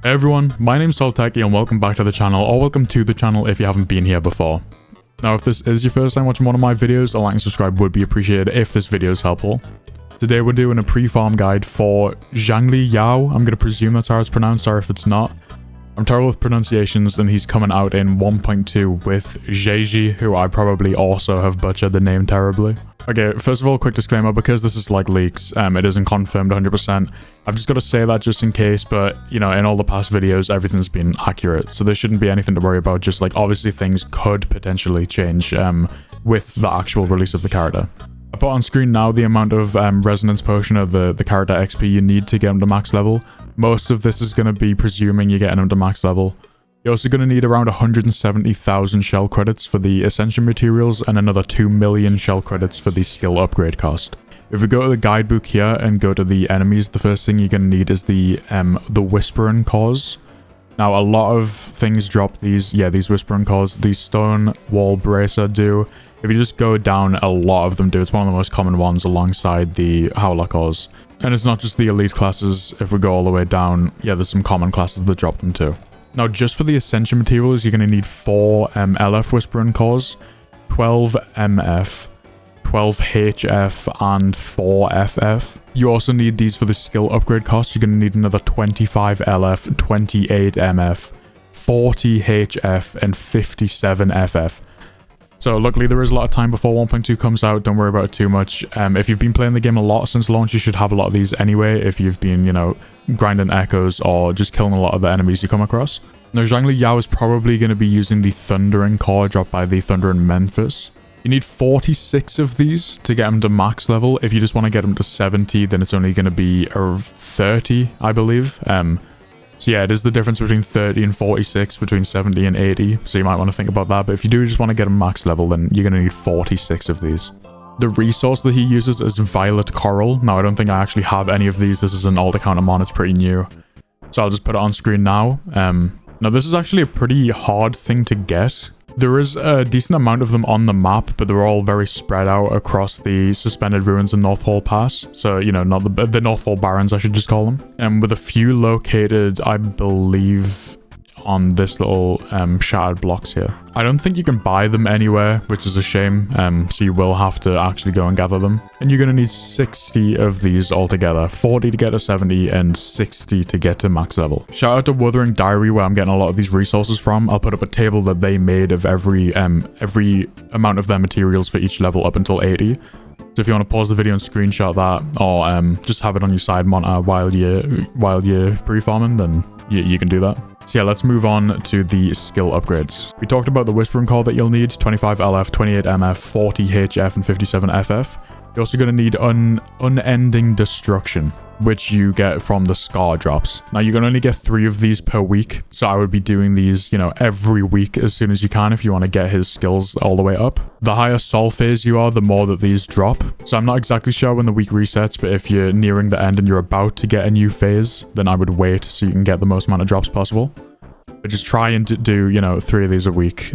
Hey everyone, my name's Deltarune and welcome back to the channel, or welcome to the channel if you haven't been here before. Now if this is your first time watching one of my videos, a like and subscribe would be appreciated if this video is helpful. Today we're doing a pre-farm guide for Xiangli Yao. I'm going to presume that's how it's pronounced, sorry if it's not. I'm terrible with pronunciations and he's coming out in 1.2 with Xiangli, who I probably also have butchered the name terribly. Okay, first of all, quick disclaimer, because this is like leaks, it isn't confirmed 100%. I've just got to say that just in case, but, you know, in all the past videos, everything's been accurate. So there shouldn't be anything to worry about, just like, obviously things could potentially change with the actual release of the character. I put on screen now the amount of resonance potion of the character XP you need to get him to max level. Most of this is going to be presuming you're getting him to max level. You're also going to need around 170,000 shell credits for the ascension materials and another 2 million shell credits for the skill upgrade cost. If we go to the guidebook here and go to the enemies, the first thing you're going to need is the Whispering Cause. Now, a lot of things drop these Whispering Cause. The Stone Wall Bracer do. If you just go down, a lot of them do. It's one of the most common ones alongside the Howler Cause. And it's not just the elite classes. If we go all the way down, yeah, there's some common classes that drop them too. Now, just for the Ascension materials, you're going to need 4 LF Whispering Cores, 12 MF, 12 HF, and 4 FF. You also need these for the skill upgrade cost. You're going to need another 25 LF, 28 MF, 40 HF, and 57 FF. So luckily there is a lot of time before 1.2 comes out, don't worry about it too much. If you've been playing the game a lot since launch, you should have a lot of these anyway, if you've been, you know, grinding echoes or just killing a lot of the enemies you come across. Now Xiangli Yao is probably going to be using the Thundering core dropped by the Thunder in Memphis. You need 46 of these to get him to max level. If you just want to get him to 70, then it's only going to be 30, I believe. So yeah, it is the difference between 30 and 46, between 70 and 80, so you might want to think about that. But if you do just want to get a max level, then you're going to need 46 of these. The resource that he uses is Violet Coral. Now, I don't think I actually have any of these. This is an alt account I'm on. It's pretty new. So I'll just put it on screen now. Now, this is actually a pretty hard thing to get. There is a decent amount of them on the map, but they're all very spread out across the Suspended Ruins and Northfall Pass. So, you know, not the Northfall Barrens, I should just call them. And with a few located, I believe, on this little shattered blocks here. I don't think you can buy them anywhere, which is a shame. So you will have to actually go and gather them. And you're going to need 60 of these altogether. 40 to get to 70 and 60 to get to max level. Shout out to Wuthering Diary, where I'm getting a lot of these resources from. I'll put up a table that they made of every amount of their materials for each level up until 80. So if you want to pause the video and screenshot that, or just have it on your side monitor while you're pre-farming, then you can do that. So yeah, let's move on to the skill upgrades. We talked about the Whispering Call that you'll need, 25 LF, 28 MF, 40 HF, and 57 FF. You're also going to need Unending Destruction, which you get from the Scar drops. Now, you can only get 3 of these per week, so I would be doing these, you know, every week as soon as you can if you want to get his skills all the way up. The higher Sol phase you are, the more that these drop. So I'm not exactly sure when the week resets, but if you're nearing the end and you're about to get a new phase, then I would wait so you can get the most amount of drops possible. But just try and do, you know, 3 of these a week.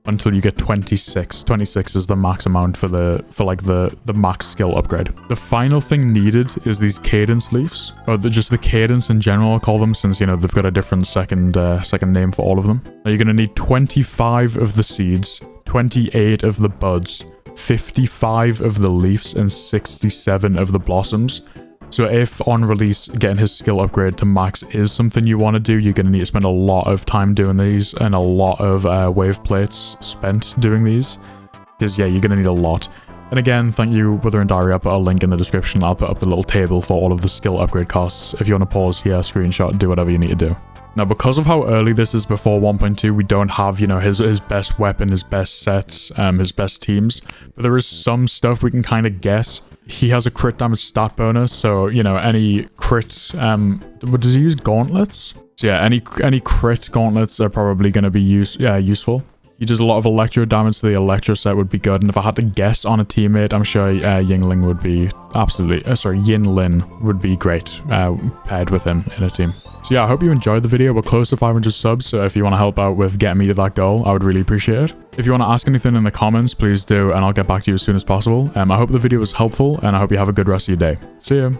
Until you get 26. 26 is the max amount for the max skill upgrade. The final thing needed is these cadence leaves, or just the cadence in general, I'll call them, since, you know, they've got a different second name for all of them. Now you're going to need 25 of the seeds, 28 of the buds, 55 of the leaves, and 67 of the blossoms. So if on release getting his skill upgrade to max is something you want to do, you're going to need to spend a lot of time doing these and a lot of wave plates spent doing these. Because yeah, you're going to need a lot. And again, thank you, Wuthering Diary. I'll put a link in the description. I'll put up the little table for all of the skill upgrade costs. If you want to pause here, screenshot, do whatever you need to do. Now, because of how early this is before 1.2, we don't have, you know, his best weapon, his best sets, his best teams. But there is some stuff we can kind of guess. He has a crit damage stat bonus, so, you know, any crit, does he use gauntlets? So yeah, any crit gauntlets are probably going to be useful. He does a lot of electro damage, so the electro set would be good. And if I had to guess on a teammate, I'm sure Yingling would be Yinlin would be great paired with him in a team. So yeah, I hope you enjoyed the video. We're close to 500 subs, so if you want to help out with getting me to that goal, I would really appreciate it. If you want to ask anything in the comments, please do, and I'll get back to you as soon as possible. I hope the video was helpful, and I hope you have a good rest of your day. See ya!